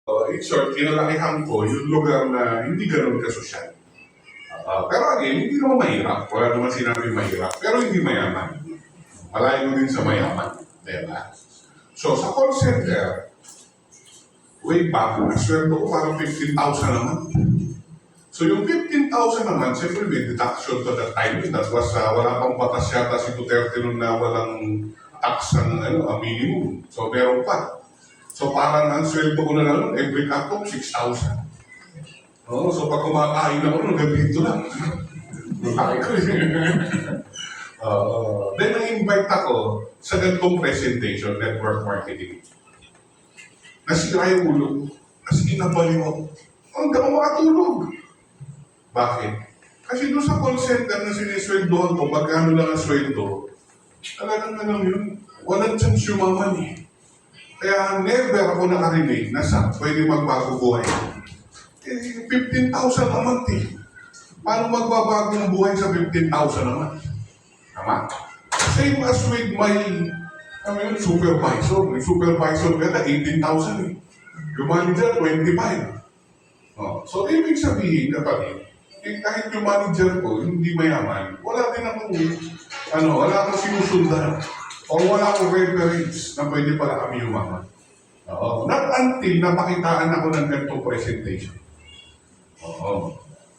In short, kinalakihan ko yung lugar na hindi ganun kasosyal. Pero again, hindi naman mahirap. Wala naman sinabi mahirap. Pero hindi mayaman. Malayo din sa mayaman. Diba? So, sa call center, way back, sweldo ko parang 15,000 naman. So, yung 15,000 naman, siyempre may deduction to that time. That was, wala pang batas yata si Duterte nun na walang tax ang minimum. So, meron pa. So parang ang sweldo ko na lang, every cut-off, 6,000. So pag kumakain ako, nagabito lang. Laki ko Then na-invite ako sa ganitong presentation, network marketing. Nasira yung ulo. Kasi kinabaliw ako. Hindi ako makatulog. Bakit? Kasi doon sa call center na sinisweldohan ko, pagkano lang ang sweldo, talagang yun, walang chance yumaman eh. Kaya never ako nakarinig na pwede magbago buhay. 15,000 a month eh. Paano magbabago ng buhay sa 15,000 a month? Tama? Same as with my supervisor. May supervisor kaya 18,000 eh. Yung manager, 25. So, ibig sabihin, kapatid, kahit yung manager ko, hindi mayaman, wala din akong, wala akong sinusundan. O wala akong reference na pwede pala kami yumaman. Not until napakitaan ako ng ganitong presentation.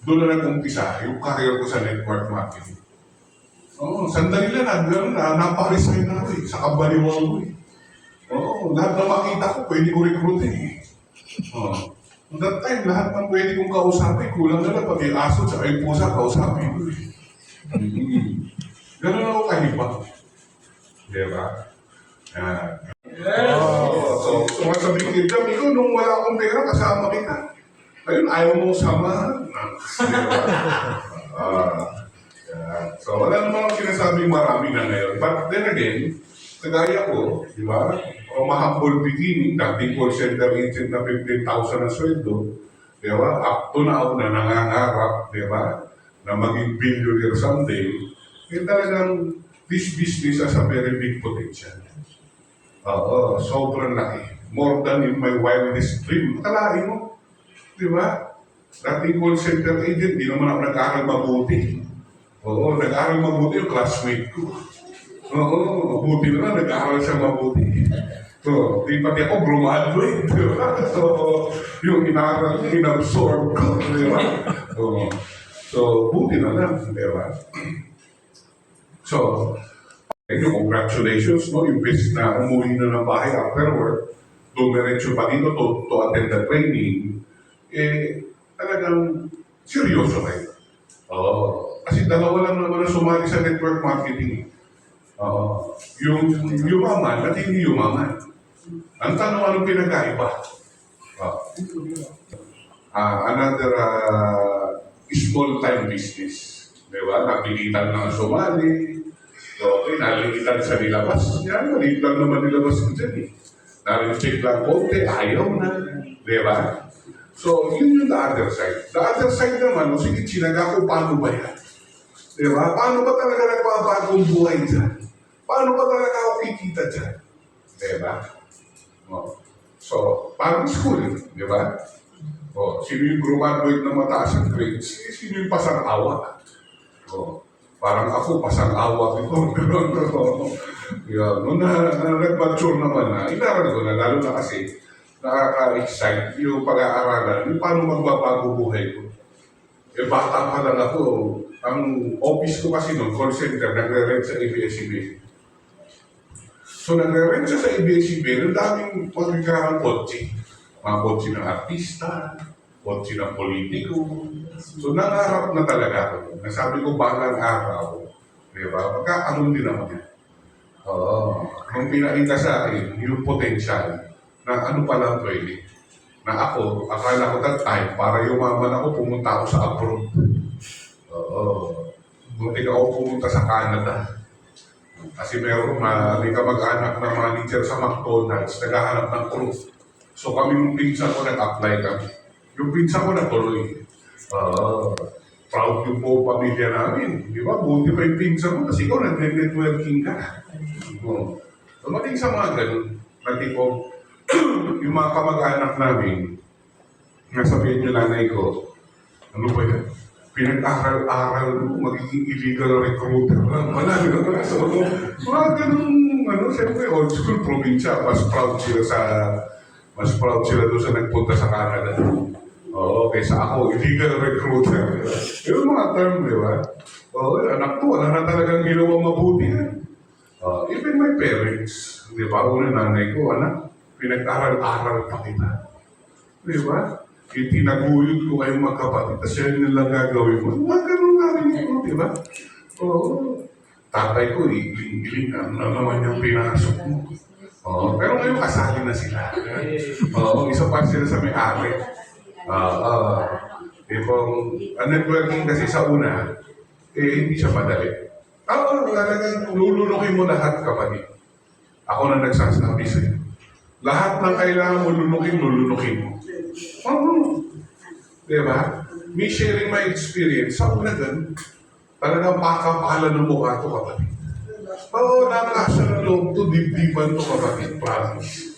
Doon na nag-umpisa yung career ko sa network marketing. Sandali lang, naparesign na ako eh, sa kabaliwang ko eh. Lahat na makita ko, pwede ko recruitin eh. That time, lahat ng pwede kong kausapin, kulang na lang pati aso sa ay pusa, kausapin ko eh. Ganun ako kahibang. Diba? So masabihin ka, Miko, nung wala akong pera, kasama kita. Ayun, ayaw mong samahan. So wala naman akong sinasabing marami na ngayon. But then again, kagaya ko, di ba? O mahambol beginning, dating call center agent na 15,000 na sweldo, di ba? Up to now na nangangarap, di ba? Na maging billionaire someday, talagang this business has a very big potential. Sobrang laki. More than in my wildest dream. Kalahin mo. Di ba? Dating call center agent, di naman ako nag-aaral mabuti. Nag-aaral mabuti yung classmate ko. Buti na nag-aaral siya mabuti. Di pati ako graduate. Di ba? Yung inaaral, inabsorb ko. Di ba? Buti na lang. Di ba? Congratulations, no? Imbes na umuwi na ng bahay after work, dumiretso pa dito to attend the training, talagang seryoso kayo. Kasi dalawa lang naman na sumali sa network marketing. Yung yumaman at hindi yumaman. Ang tanong, anong pinagkaiba? Another small time business. Diba? Napilitan lang sumali. Nalilitan sa nilabas. Yan, maliit lang naman nilabas ko dyan eh. Nalicheck lang konti, ayaw na. Diba? So, yun yung the other side. The other side naman, sige, sinaga ko, paano ba yan? Diba? Paano ba talaga nagpapagong buhay dyan? Paano ba talaga ako kikita dyan? Diba? So, parang school, diba? Sino yung graduate na mataas ang grades? Sino yung pasang-awa? Parang ako, pasang-awa ito. Nung nag-mature naman na, inaral ko na, lalo na kasi, nakaka-excite yung pag-aaralan, yung paano magbabago buhay ko. Bata pa lang ako, ang office ko kasi noon, call center, nagre-rent sa ABS-CBN. So nagre-rent siya sa ABS-CBN, ang daming pagkakarang kotse. Mga kotse ng artista, kotse ng politiko. So nangarap na talaga ako. Nasabi ko, balang araw, di ba? Magkakaroon din naman yan. Nung pinakita sa akin, yung potential, na ano palang pwede. Na ako, akala ko that time, para yumaman ako, pumunta ako sa abroad. Buti ako pumunta sa Canada. Kasi meron may kamag-anak na manager sa McDonald's, naghahanap ng crew. So kami yung pinsan ko, nag-apply kami. Yung pinsan ko natuloy. Proud yung po pamilya namin. Di ba? Buti pa yung pinsan mo kasi ikaw nag-networking ka. Dumating sa mga ganun, na tipong yung mga kamag-anak namin, nasabihin yung nanay ko, ano ba yan? Pinag-aral-aral mo, magiging illegal recruiter lang. Wala, gano'n. So, mga ganun, siyempre, old school probinsya, mas proud sila doon sa nagpunta sa Canada. Oo, kaysa ako, illegal recruiter. Yung mga term, di ba? Oo, anak ko, wala na talagang ginawa mabuti yan. Even my parents, di ba? Una nanay ko, anak, pinag-aral-aral pa kita. Di ba? Itinaguyod ko kayong magkapatid, tapos yan nilang gagawin mo. Mga ganun nga rin ito, di ba? Oo. Tatay ko, iling-iling, ano naman yung pinasok mo. Oo. Pero ngayon kasali na sila. Oo. Isa pa sila sa may-ari. Ang networking kasi sa una, hindi siya madali. Talagang lulunukin mo lahat, kapatid. Ako na nagsasabi sa'yo. Lahat ng kailangan mo lulunukin mo. Diba? Me sharing my experience, sa una din, talagang pakapalan ng mukha ito, kapatid. Nakakasa ng loob ito, dibdiban ito, kapatid, promise.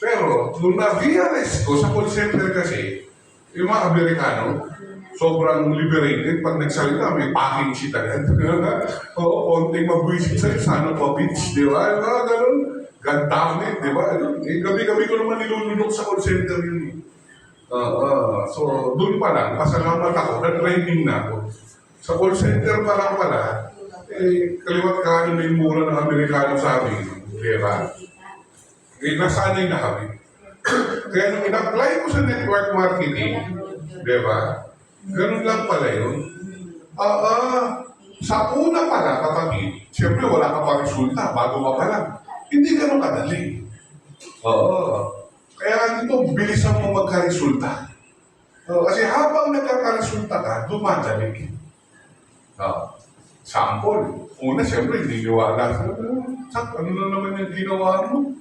Pero, nung na-realize ko, sa call center kasi, yung mga Amerikano, sobrang liberated. Pag nagsalita, may packing sheet agad. Konting mabwisit sa'yo, sana pa bitch, di ba? Ganun. God damn it, di ba? Gabi-gabi ko naman nilulunok sa call center yun. So, doon pa lang, pasalamat ako, nag-training na ako. Sa call center pa lang pala, kaliwat kanin na yung mura ng Amerikano sa amin, di ba? Nasanay na kami. Kaya nung in-apply ko sa network marketing, di ba? Ganun lang pala yun. Sa una pala, kapatid, siyempre wala ka pa resulta, bago ka pa lang. Hindi ganun kadali. Kaya dito, bilisan mo magka-resulta. Kasi habang nagkaka-resulta ka, dumadali. Sample. Una, siyempre, hindi niwala. Ano na naman yung ginawa mo?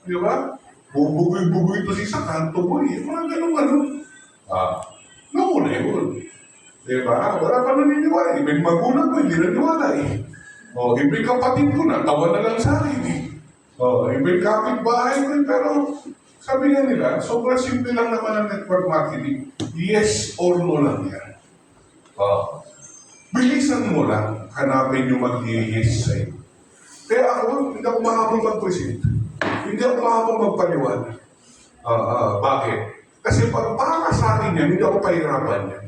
Di ba? Bubugoy-bugoy ito si Sakanto mo. Mga ganun. Nauna yun. Di ba? Wala pa naniniwala. Ibig magulang ko, hindi naniwala ibig kapatid ko na, tawa na lang sa akin ibig kapitbahay ko pero sabi nga nila, sobrang simple lang naman ang network marketing. Yes or no lang yan. Bilisan mo lang, hanapin yung mag-yes sa'yo. Kaya ako, hindi ako mahabang mag-present. Hindi ako mahabang magpaliwanag. Bakit? Kasi pag para sa akin yan, hindi ako pahirapan yan.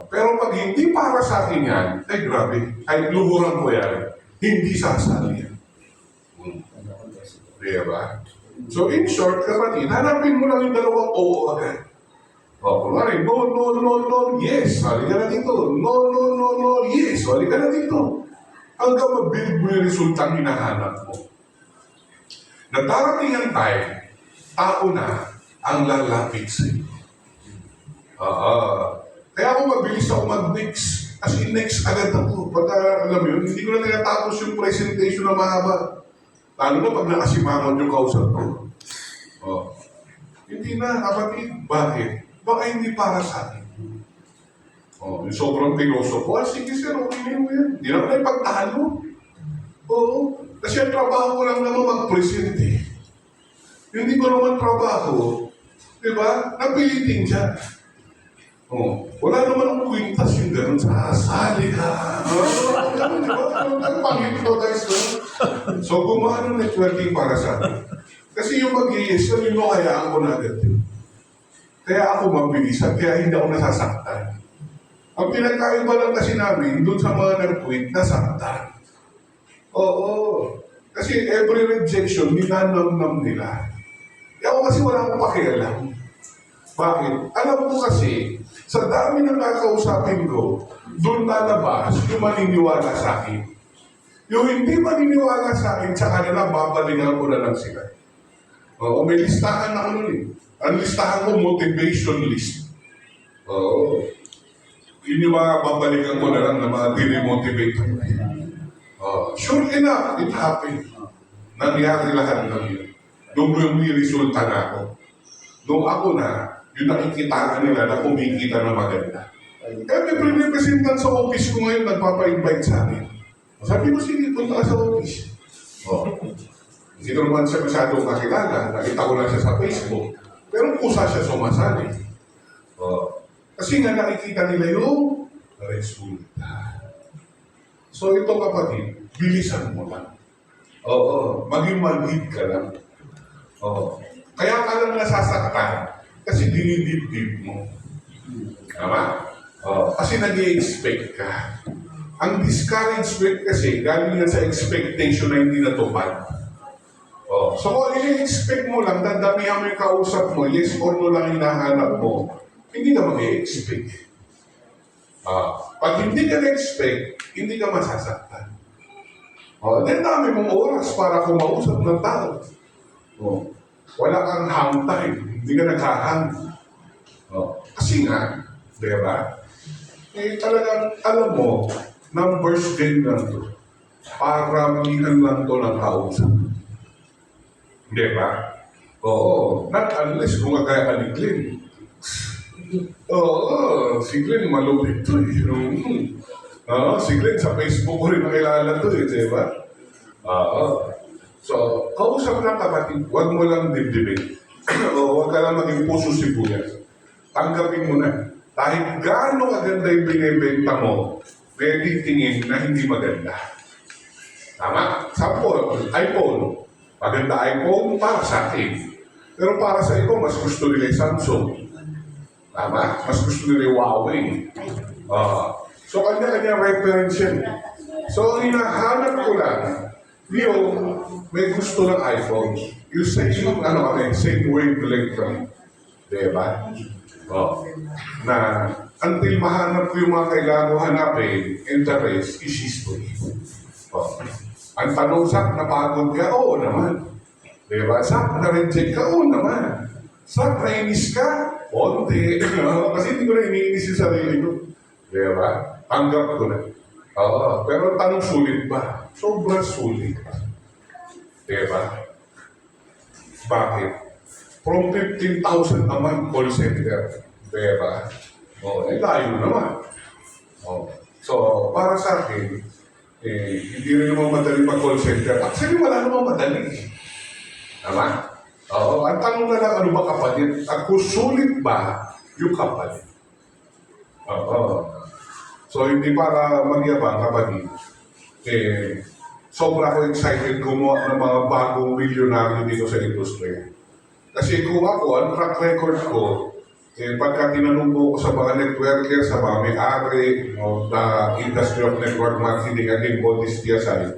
Pero pag hindi para sa akin yan, ay grabe, ay luhuran ko yan. Hindi sasali yan. Diba? So in short, kapatid, hanapin mo lang yung dalawang oo agad. Kunwari, no, yes, hali ka na dito. No, yes, hali ka na dito. Hanggang mabuild mo yung resultang hinahanap mo. Nagdarating ang time, tao na ang lalapit sa'yo. Kaya ako mabilis ako mag-next. As in, next agad ako. Pagka, alam mo yun, hindi ko na tinatapos yung presentation na mahaba. Lalo na pag nakasimangon yung kausap ko. Hindi na, kapatid. Bakit? Baka hindi para sa akin. Yung sobrang piloso ko, sige sir, okay na yan. Hindi na tayo pagtalo. Kasi ang trabaho ko lang naman mag-present Hindi ko naman trabaho. Diba? Napilitin siya. Wala naman ang kwintas yung gano'n. Sasali ka. Ang pangit ko guys. So, gumawa ng networking para sa akin. Kasi yung mag-i-yes, yung hayaan ko na agad. Kaya ako mabilisan, kaya hindi ako nasasaktan. Ang pinagkaiba lang kasi namin, doon sa mga nag-quit, nasaktan. Kasi every rejection, ninanamnam nila. Ako kasi wala akong pakialam. Bakit? Alam ko kasi, sa dami ng kakausapin ko, doon lalabas yung maniniwala sa akin. Yung hindi maniniwala sa akin, sa kanila, babalingan ko na lang sila. May listahan na ano Ang listahan ko, motivation list. Yun yung mga babalikan ko na lang na mga dine-motivate. Sure enough, it happened. Nangyari lahat ng yun. Nung may resulta na ako. Nung ako na, yung nakikitaan nila na kumikita na maganda. Kaya may pre-representant sa office ko ngayon, nagpapa-invite sa akin. Sabi ko, sige, punta ka sa office. Hindi ko naman siya masyadong nakilala. Nakita ko lang siya sa Facebook. Pero kusa siya sumasali. Kasi nga nakikita nila yung resulta. So ito kapatid, bilisan mo lang. Maging mag-hit ka lang. Kaya ka lang nasasaktan. Kasi dinidibdib mo. Tama? Kasi nag-i-expect ka. Ang discouragement kasi, galing yan sa expectation na hindi natupad. So kung ini-expect mo lang, dadamihan mo yung kausap mo, yes or no lang hinahanap mo, hindi ka mag-i-expect. Pag hindi ka na-expect, hindi ka masasaktan. Then dami mong oras para kumausap ng tao. Wala kang hang time, hindi ka naghahang. Kasi nga, diba? Talagang alam mo, numbers din lang to. Para magihan lang to ng kausap. Diba? Not unless kung kaya Glenn. Si Glenn malupit to si Glenn sa Facebook ko rin nakilala to diba? So, kausap lang kapatid, huwag mo lang dibdibin. Huwag ka lang maging puso sibuyas. Tanggapin mo na. Kahit gaano kaganda yung binibenta mo, pwede tingin na hindi maganda. Tama? Sample, iPhone. Maganda iPhone para sa akin. Pero para sa ikaw, mas gusto nila yung Samsung. Tama? Mas gusto nila yung Huawei. So, kanya-kanya reference yan. So, ang hinahanap ko lang, yung may gusto ng iPhone. Yung same, same wavelength kami. Diba? Na until mahanap ko yung mga kailangan ko hanapin, and the rest is history. Ang tanong, Sak, napagod ka? Oo naman. Diba? Sak, na-reject ka? Oo naman. Sak, nainis ka? Onti. Kasi hindi ko na iniinis yung sarili ko. Diba? Tanggap ko na. Pero ang tanong, sulit ba? Sobrang sulit. Diba? Bakit? From 15,000 a month call center. Diba? Layo naman. So, para sa akin, hindi rin naman madali mag-call center. Actually, wala naman madali. Tama? Ang tanong na lang, ano ba kapatid? At kung sulit ba yung kapatid? So, hindi para magyabang kapatid. Sobra ko excited gumawa ng mga bagong milyonaryo dito sa industriya. Kasi kung ako, ang track record ko, pagka tinanong mo ko sa mga networker, sa mga may-ari, the industry of network marketing, again, Bodis Tiasay,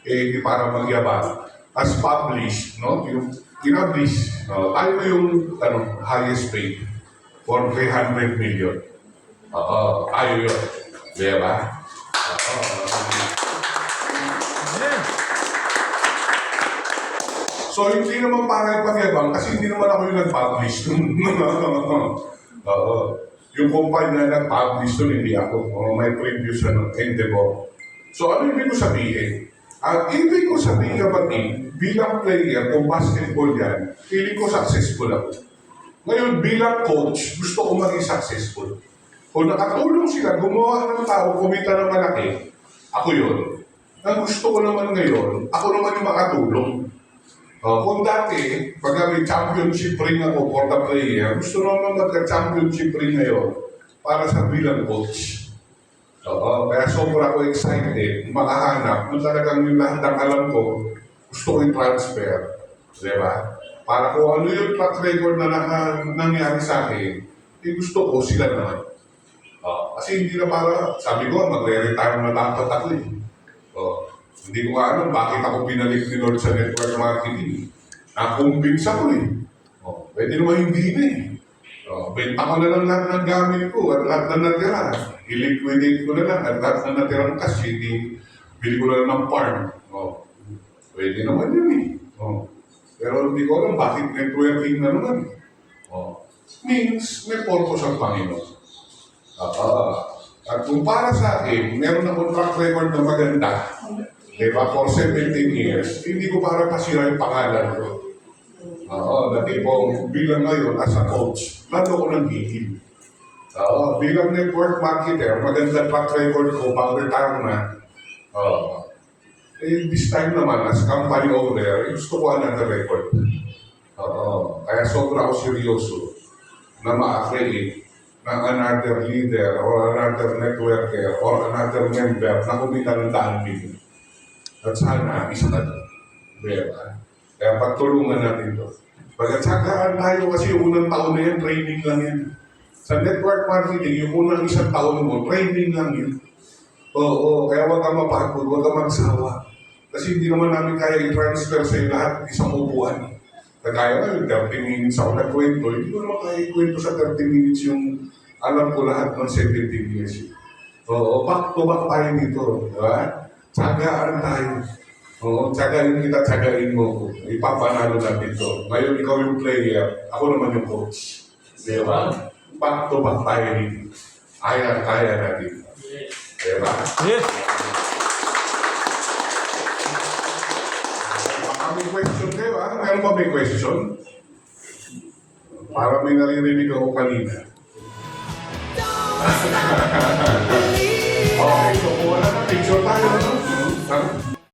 hindi para magyabang. As published, yung pinablish, tayo yung highest paid for 300 million. Tayo yun. Diba? So, hindi naman para ipagyabang kasi hindi naman ako yung nag-publish. Yung kumpanya na nag-publish doon, hindi ako. May previous endeavor. So, ano ibig ko sabihin? Ang ibig ko sabihin kapatid, bilang player, kung basketball yan, feeling ko successful ako. Ngayon, bilang coach, gusto ko maging successful. Kung nakatulong sila, gumawa ng tao, kumita ng malaki, ako yun. Ang gusto ko naman ngayon, ako naman yung makatulong. Kung dati, pag may championship ring ako for the player, gusto naman magka-championship ring ngayon para sa bilang coach. Kaya sobra ko excited, makahanap, kung talagang yung lahat ng alam ko, gusto ko i-transfer. Diba? Para kung ano yung track record na nangyari sa akin, gusto ko sila naman. Kasi hindi na para, sabi ko, magre-retire na dapat ako eh. Hindi ko alam bakit ako pinalik ni Lord sa network marketing. Na-convince ako eh. Pwede naman hindi na eh. Benta ko na lang lahat ng gamit ko at lahat na natira. I-liquidate ko na lang at lahat na natirang cash. Bili ko na lang ng farm. Pwede naman yun eh. Pero hindi ko alam bakit networking na naman. Means may purpose ang Panginoon. At kung para sa akin, meron akong track record na maganda, diba, for 17 years, hindi ko para pasira yung pangalan ko. Na tipong bilang ngayon as a coach, lalo ko nang hihil. Bilang network marketer, maganda track record ko, pang-retire na. This time naman, as company owner, gusto ko another record. Oo. Kaya sobra ako seryoso na ma-accredit ng another leader or another networker or another member na kumita ng daan million. At sana, isa ka doon. Diba? Kaya pagtulungan natin to. Pagkatsagaan tayo kasi yung unang taon na yan, training lang yan. Sa network marketing, yung unang isang taon mo, training lang yun. Oo, kaya huwag kang mapagod, huwag kang magsawa. Kasi hindi naman namin kaya i-transfer sa lahat isang upuan. Kaya nga yung 30 minutes ako nagkwento, hindi ko naman kaya ikwento sa 30 minutes yung alam ko lahat ng 17 years. Oo, back to back tayo dito. Diba? Tsagaan tayo. Oo, tsagain kita, tsagain mo. Ipapanalo natin to. Ngayon, ikaw yung player, ako naman yung coach. Diba? Back to back tayo dito. Kaya natin. Diba? Yes. Baka may question kayo, ha? Meron ba may question? Para may naririnig ako kanina. Okay, so kuha na. Picture tayo. No?